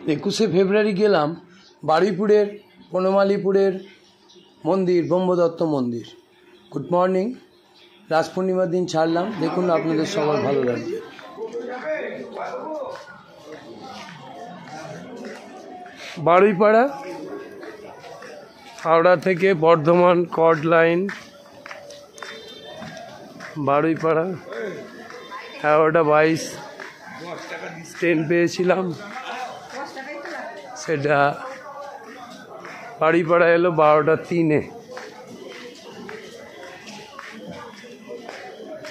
21শে ফেব্রুয়ারি গেলাম বারুইপুরের বনমালীপুরের মন্দির ব্রহ্মদত্ত মন্দির। Good morning. রাস পূর্ণিমার দিন ছাড়লাম, দেখুন আপনাদের সবার ভালো লাগবে। বারুইপাড়া হাওড়া থেকে Bardhaman cord line, Baruipara 11:22 train পেয়েছিলাম, সেটা বারুইপাড়া এলো 12:03-এ।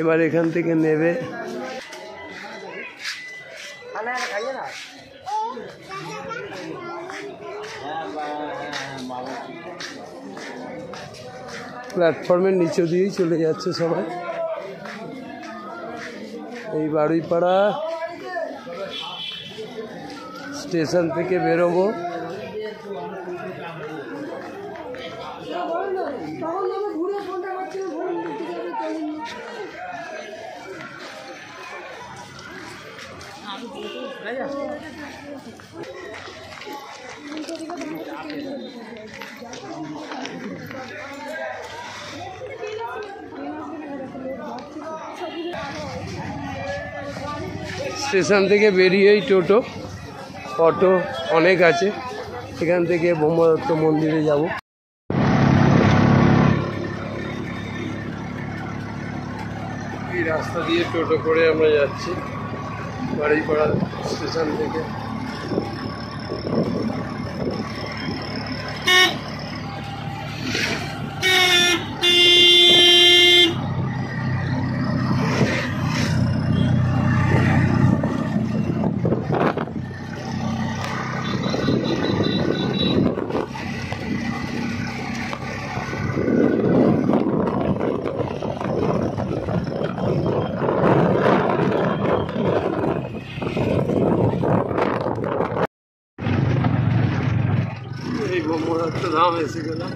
এবার এখান থেকে নেবে প্ল্যাটফর্মের নিচে দিয়েই চলে যাচ্ছে সবাই। এই বারুইপাড়া স্টেশন থেকে বেরোবো, স্টেশন থেকে বেরিয়েই টোটো অটো অনেক আছে, এখান থেকে ব্রহ্মদত্ত মন্দিরে যাব। এই রাস্তা দিয়ে টোটো করে আমরা যাচ্ছি বারুইপাড়া স্টেশন থেকে। এই ব্রহ্মদত্ত ধাম এসে গেলাম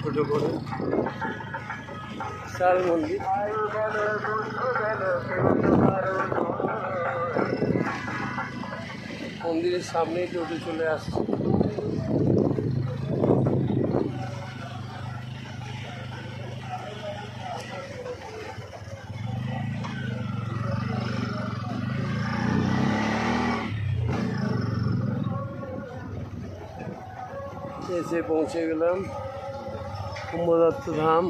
ছোটো করে। বিশাল মন্দির, মন্দিরের সামনেই টোটো চলে আসছে। এসে পৌঁছে গেলাম ব্রহ্মদত্ত ধাম।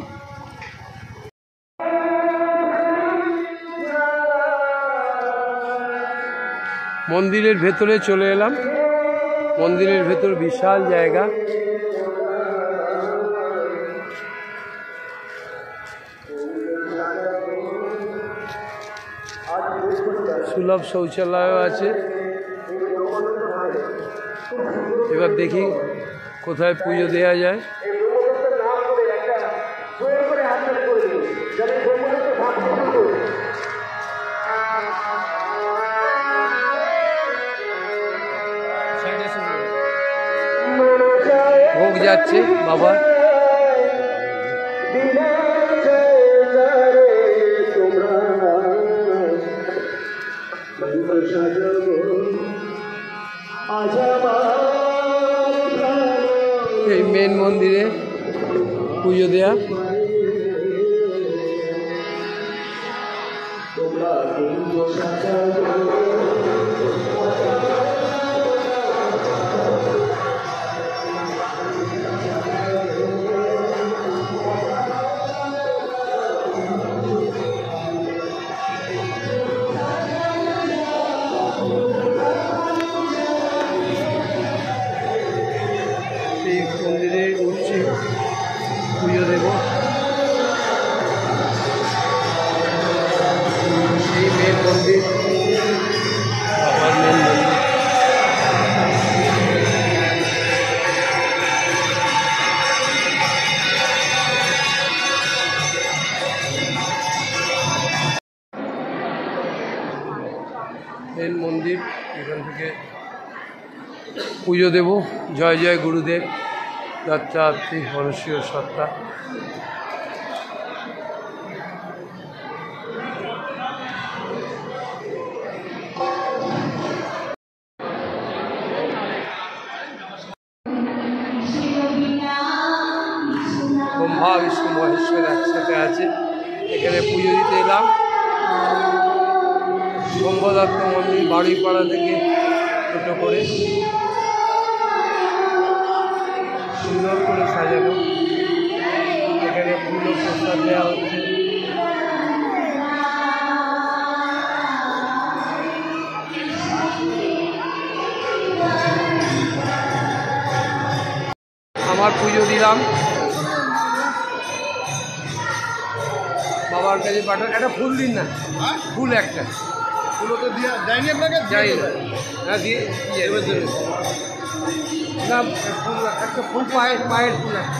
মন্দিরের ভেতরে চলে এলাম। মন্দিরের ভেতর বিশাল জায়গা, সুলভ শৌচালয় আছে। এবার দেখি কোথায় পুজো দেওয়া যায়। ভোগ যাচ্ছে বাবা। এই মেন মন্দিরে পুজো দেয়া। এই মন্দিরে উঠছি, পুজো দেব। এই মেন মন্দির, বাবার মেন মন্দির। মেন মন্দির, এখান থেকে পুজো দেব। জয় জয় গুরুদেব, দত্তাত্রী মনুষ্য সত্তা। ব্রহ্মা বিষ্ণু মহেশ্বর একসাথে আছে। এখানে পুজো দিতে এলাম। ব্রহ্মদত্ত মন্দির বাড়িপাড়া থেকে ছোটো করে সুন্দর করে সাজানো। এখানে ফুল ও প্রসাদ দেওয়া হচ্ছে। আমার পুজো দিলাম, বাবার কাছে পাঠান। একটা ফুল দিন না, ফুল একটা। ফুলও তো দিয়া যায়নি আপনাকে? যাই না, হ্যাঁ দিয়ে এবার দেবে না। ফুল একটা ফুল, পায়ের ফুল একটা।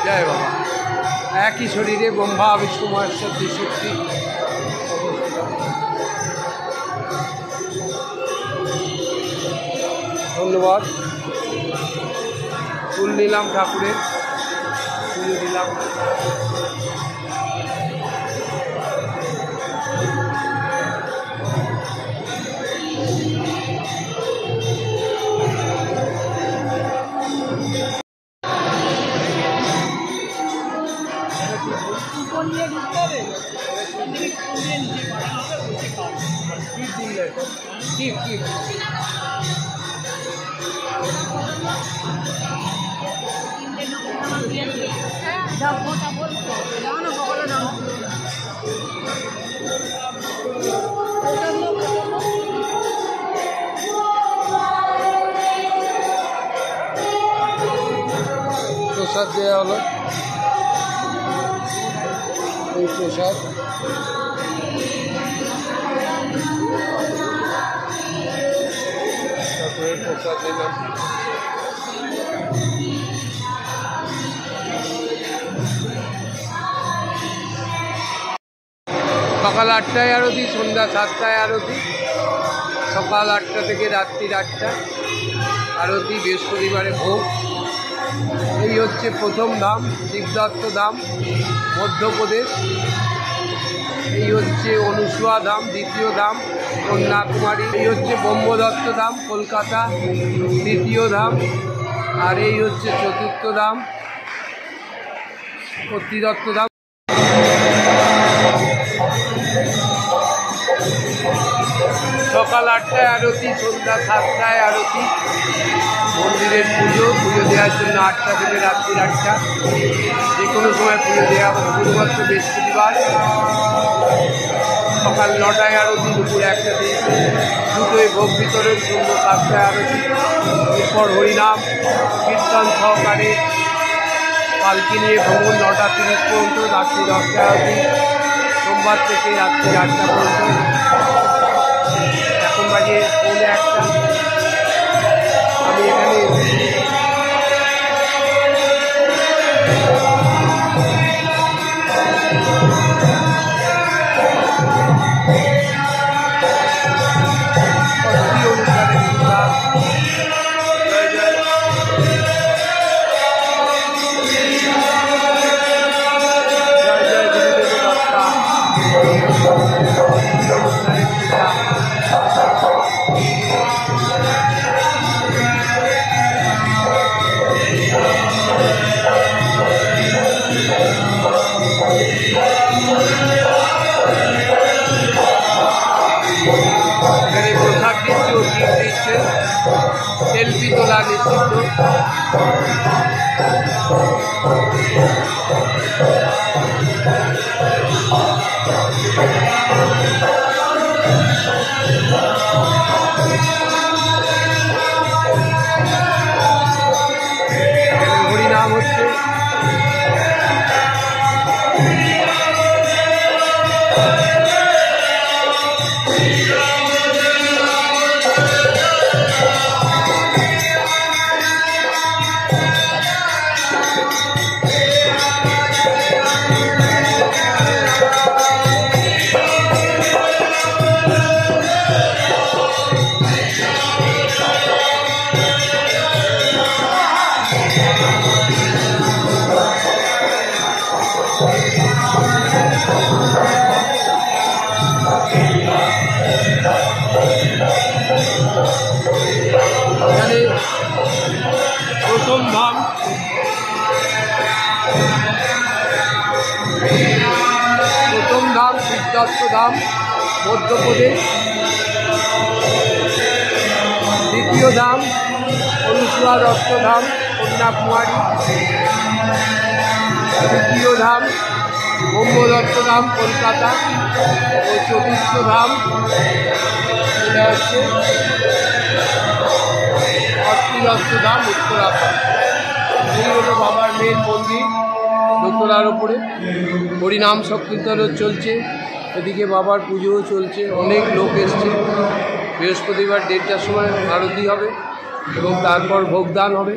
জয় বাবা। একই শরীরে ব্রহ্মা বিষ্ণু মহেশ্বর ত্রিশক্তি। ধন্যবাদ। ফুল নিলাম, ঠাকুরের পুজো দিলাম। প্রসাদ দেওয়া হলো, এই প্রসাদ। প্রসাদ দিলাম। সকাল 8টায় আরতি, সন্ধ্যা 7টায় আরতি। সকাল 8টা থেকে রাত্রি 8টা আরতি। বৃহস্পতিবারে ভোগ। এই হচ্ছে প্রথম ধাম, শিবদত্ত ধাম, মধ্যপ্রদেশ। এই হচ্ছে অনুসুয়া ধাম, দ্বিতীয় ধাম কন্যাকুমারী। এই হচ্ছে ব্রহ্মদত্ত ধাম, কলকাতা, তৃতীয় ধাম। আর এই হচ্ছে চতুর্থ ধাম, কর্তৃদত্ত ধাম। সকাল 8টায় আরতি, সন্ধ্যা 7টায় আরতি। মন্দিরের পুজো দেওয়ার জন্য 8টা থেকে রাত্রি 8টা। যে কোনো সময় পুজো দেওয়া হবে, শুধুমাত্র বৃহস্পতিবার। সকাল 9টায় আরতি, দুপুর 1টা থেকে 2টোয় ভোগ বিতরণ, সন্ধ্যা 7টায় আরতি। এরপর হরিনাম কীর্তন সহকারে পালকি নিয়ে ভ্রমণ 9টা 30 পর্যন্ত, রাত্রি 10টায় আরতি। সোমবার থেকে রাত্রি 8টা পর্যন্ত। এখন বাজে 1:45। আমি এখানে সেলফি তোলা নিষিদ্ধ। হরিনাম হচ্ছে। ধাম মধ্যপ্রদেশ, দ্বিতীয় ধাম অনুসুয়া দত্ত ধাম কন্যাকুমারী, তৃতীয় ধাম ব্রহ্মদত্ত ধাম কলকাতা ও চতুর্থ ধাম এটা হচ্ছে অষ্টদত্ত ধাম উত্তরাখণ্ড। এই হলো বাবার মেন মন্দির দোতলার ওপরে। হরিনাম সংকীর্তনও চলছে, এদিকে বাবার পুজোও চলছে, অনেক লোক এসছে। বৃহস্পতিবার 1:30টার সময় আরতি হবে এবং তারপর ভোগদান হবে।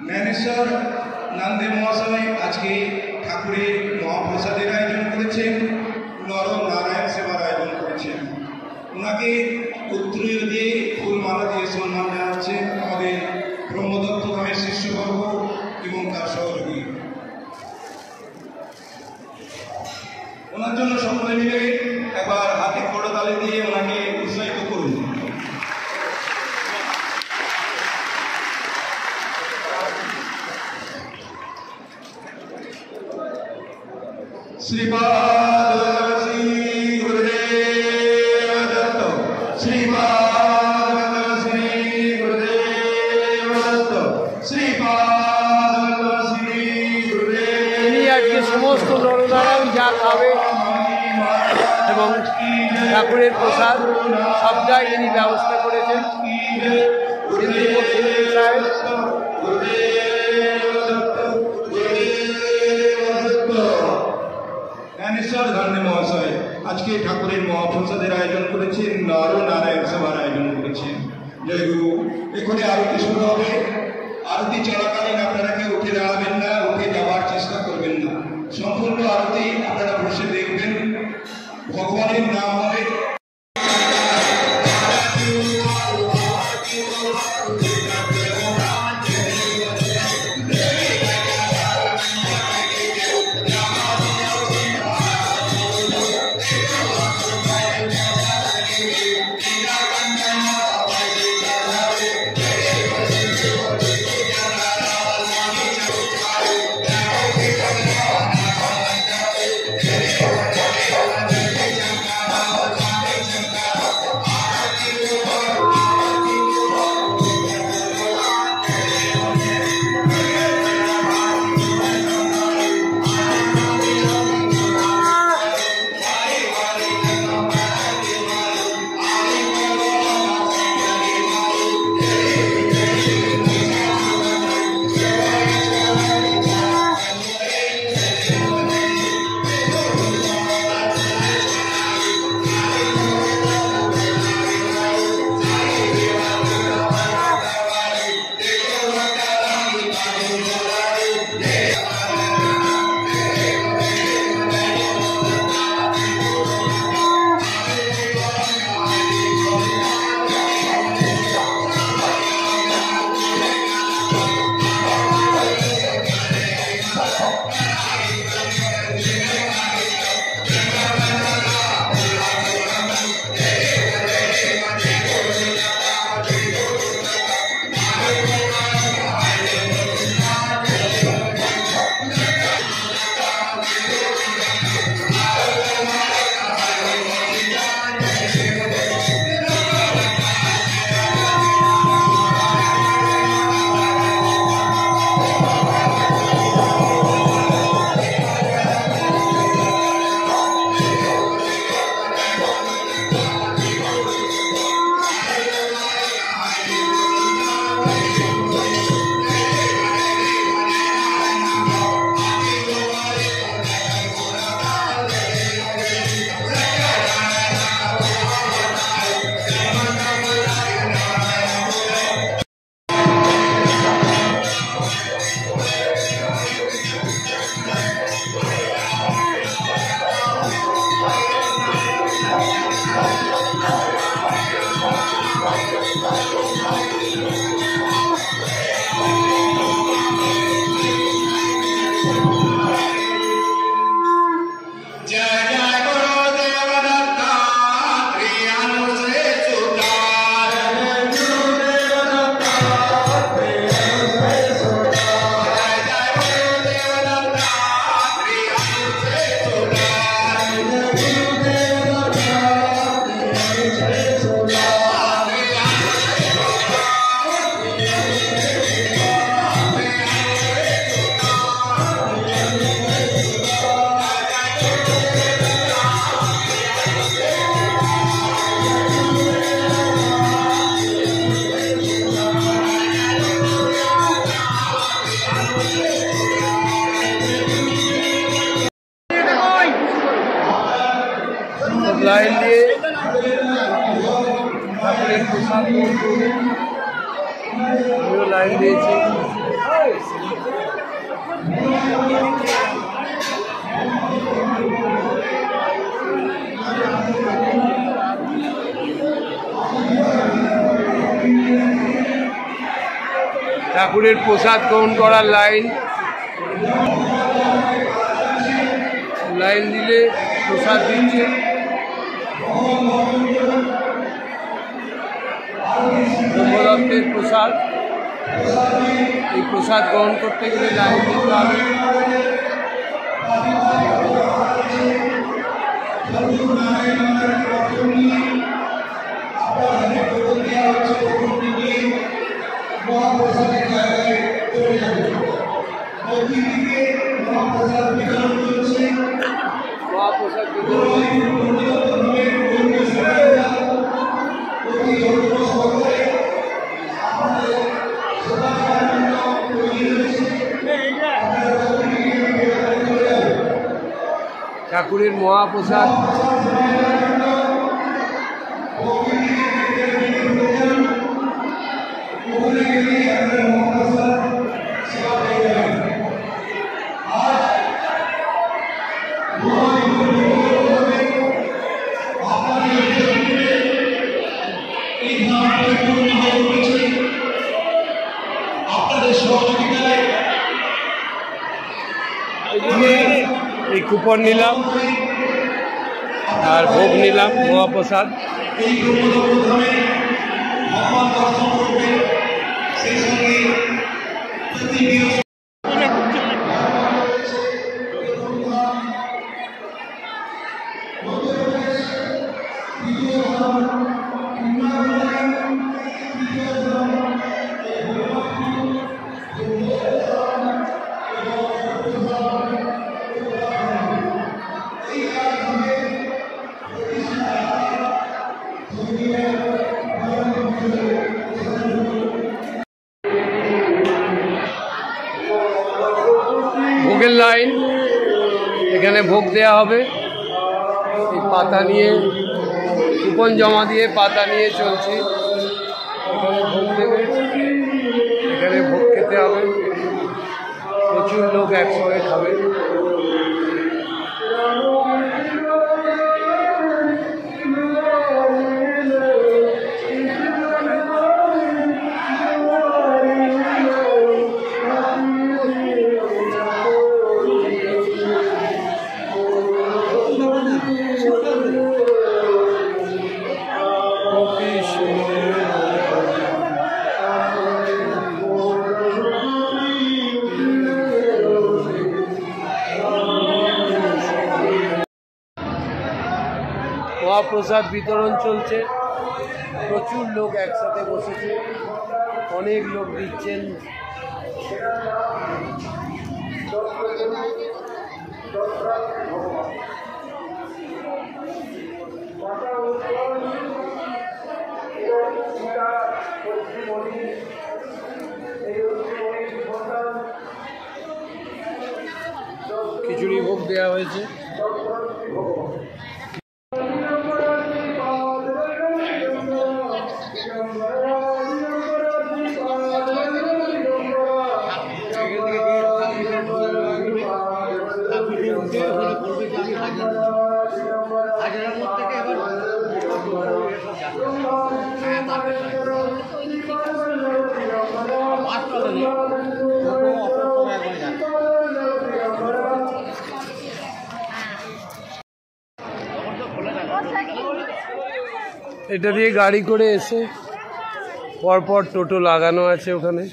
জ্ঞানেশ্বর নন্দে মহাশয় আজকে ঠাকুরের মহাপ্রসাদের আয়োজন করেছেন, নর নারায়ণ সেবার আয়োজন করেছেন। ওনাকে উত্তরীয় দিয়ে ফুলমালা দিয়ে সম্মান জানাচ্ছেন আমাদের ব্রহ্মদত্ত ধামের শিষ্যবর্গ এবং তার সহযোগী। ওনার জন্য সকলে মিলে একবার হাতে করতালি দিয়ে ওনাকে উৎসাহিত করুন। श्रीपाद श्री गुरुदेव दत्त, श्रीपाद श्री गुरुदेव दत्त, श्रीपाद श्री गुरुदेव। আজকে সমস্ত নরনারায়ণ যা খাবে এবং ঠাকুরের প্রসাদ সবটাই ইনি ব্যবস্থা করেছেন। জ্ঞানেশ্বর ধন্যে মহাশয় আজকে ঠাকুরের মহাপ্রসাদের আয়োজন করেছেন, নর নারায়ণ সভার আয়োজন করেছেন। জয় গুরু। এখানে আরতি শুরু হবে। আরতি চলাকালীন আপনারা কেউ উঠে দাঁড়াবেন না, উঠে যাওয়ার চেষ্টা করবেন না। সম্পূর্ণ আরতি আপনারা বসে দেখবেন, ভগবানের নাম হবে। লাইন দিয়ে ঠাকুরের প্রসাদ গ্রহণ করবে। আমিও লাইন দিয়েছি। ঠাকুরের প্রসাদ গ্রহণ করার লাইন দিলে প্রসাদ দিচ্ছে। ব্রহ্মদত্তের প্রসাদ, এই প্রসাদ গ্রহণ করতে গেলে লাইন দিতে হবে। মহাপ্রসাদ ঠাকুরের মহাপ্রসাদ এই কুপন নিলাম আর ভোগ নিলাম মহাপ্রসাদ। ভোগের লাইন, এখানে ভোগ দেয়া হবে। এই পাতা নিয়ে কুপন জমা দিয়ে পাতা নিয়ে চলছি। এখানে ভোগ দেবে, এখানে ভোগ খেতে হবে। প্রচুর লোক একসঙ্গে খাবে। মহাপ্রসাদ বিতরণ চলছে। প্রচুর লোক একসাথে বসেছে, অনেক লোক দিচ্ছেন। খিচুড়ি ভোগ দেওয়া হয়েছে। এটা দিয়ে গাড়ি করে এসে পরপর টোটো লাগানো আছে ওখানে।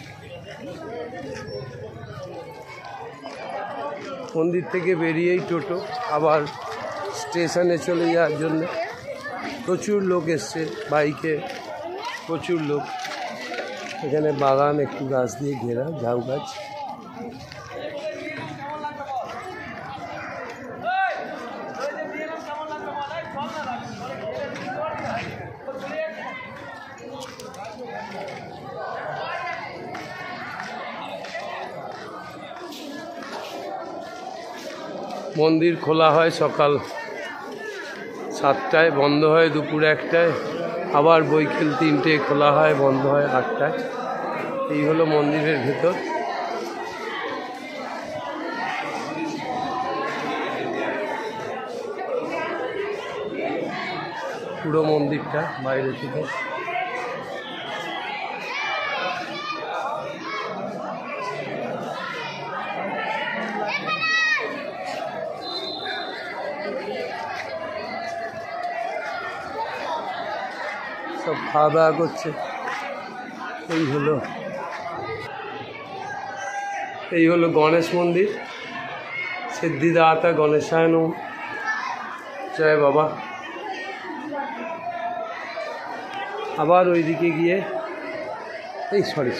মন্দির থেকে বেরিয়েই টোটো আবার স্টেশনে চলে যাওয়ার জন্য। প্রচুর লোক এসছে বাইকে, প্রচুর লোক। এখানে বাগান, একটু গাছ দিয়ে ঘেরা, ঝাউ গাছ। মন্দির খোলা হয় সকাল 7টায়, বন্ধ হয় দুপুর 1টায়, আবার বৈকাল 3টে, খোলা হয়, বন্ধ হয় 8টায়। এই হলো মন্দিরের ভেতর। পুরো মন্দিরটা বাইরে থেকে। সব খাওয়া দাওয়া করছে। এই হলো গণেশ মন্দির। সিদ্ধিদাতা গণেশায় নমঃ। জয় বাবা। আবার ওইদিকে গিয়ে সরি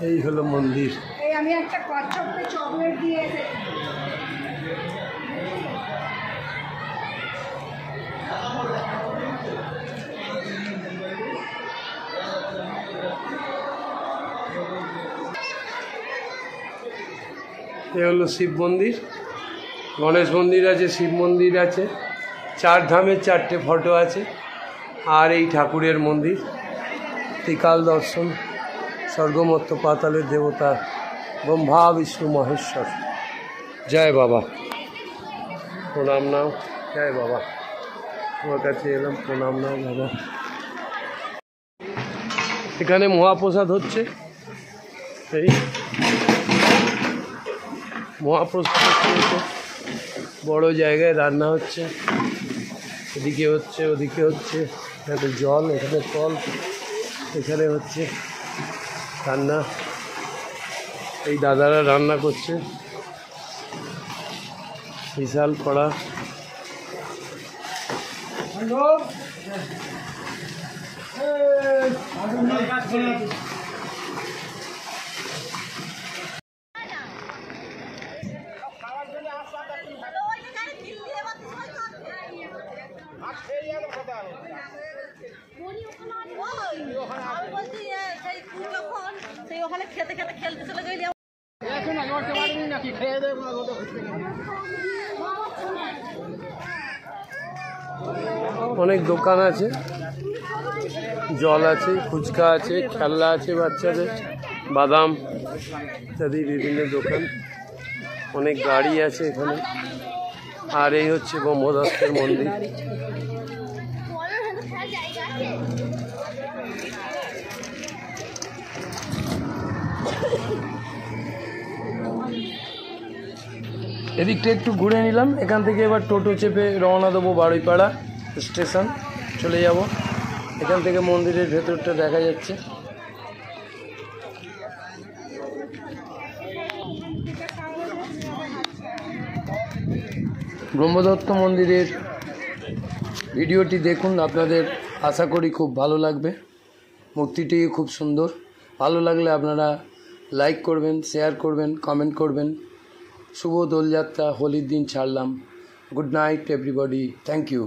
এই হলো মন্দির। আমি একটা কচ্ছপকে চকলেট দিয়ে এ হলো শিব মন্দির। গণেশ মন্দির আছে, শিব মন্দির আছে, 4 ধামের 4টে ফটো আছে। আর এই ঠাকুরের মন্দির ত্রিকাল দর্শন, স্বর্গমত্ত পাতালের দেবতা ব্রহ্মা বিষ্ণু মহেশ্বর। জয় বাবা, প্রণাম নাও। জয় বাবা, তোমার কাছে এলাম, প্রণাম নাও বাবা। এখানে মহাপ্রসাদ হচ্ছে। এই মহাপ্রসাদ হচ্ছে, বড় জায়গায় রান্না হচ্ছে। এদিকে হচ্ছে, ওদিকে হচ্ছে। এখানে জল, এখানে ফল, এখানে হচ্ছে রান্না। এই দাদারা রান্না করছে, বিশাল কড়া। ওখানে খেতে খেতে খেলতে চলে গেলি। অনেক দোকান আছে, জল আছে, ফুচকা আছে, খেলনা আছে বাচ্চাদের, বাদাম ইত্যাদি বিভিন্ন দোকান। অনেক গাড়ি আছে এখানে। আর এই হচ্ছে ব্রহ্মদত্তের মন্দির। এদিকটা একটু ঘুরে নিলাম। এখান থেকে এবার টোটো চেপে রওনা দেবো বারুইপাড়া স্টেশন, চলে যাব। এখান থেকে মন্দিরের ভেতরটা দেখা যাচ্ছে। ব্রহ্মদত্ত মন্দিরের ভিডিওটি দেখুন, আপনাদের আশা করি খুব ভালো লাগবে। মূর্তিটি খুব সুন্দর। ভালো লাগলে আপনারা লাইক করবেন, শেয়ার করবেন, কমেন্ট করবেন। শুভ দোলযাত্রা, হোলির দিন ছাড়লাম। Good night everybody, thank you.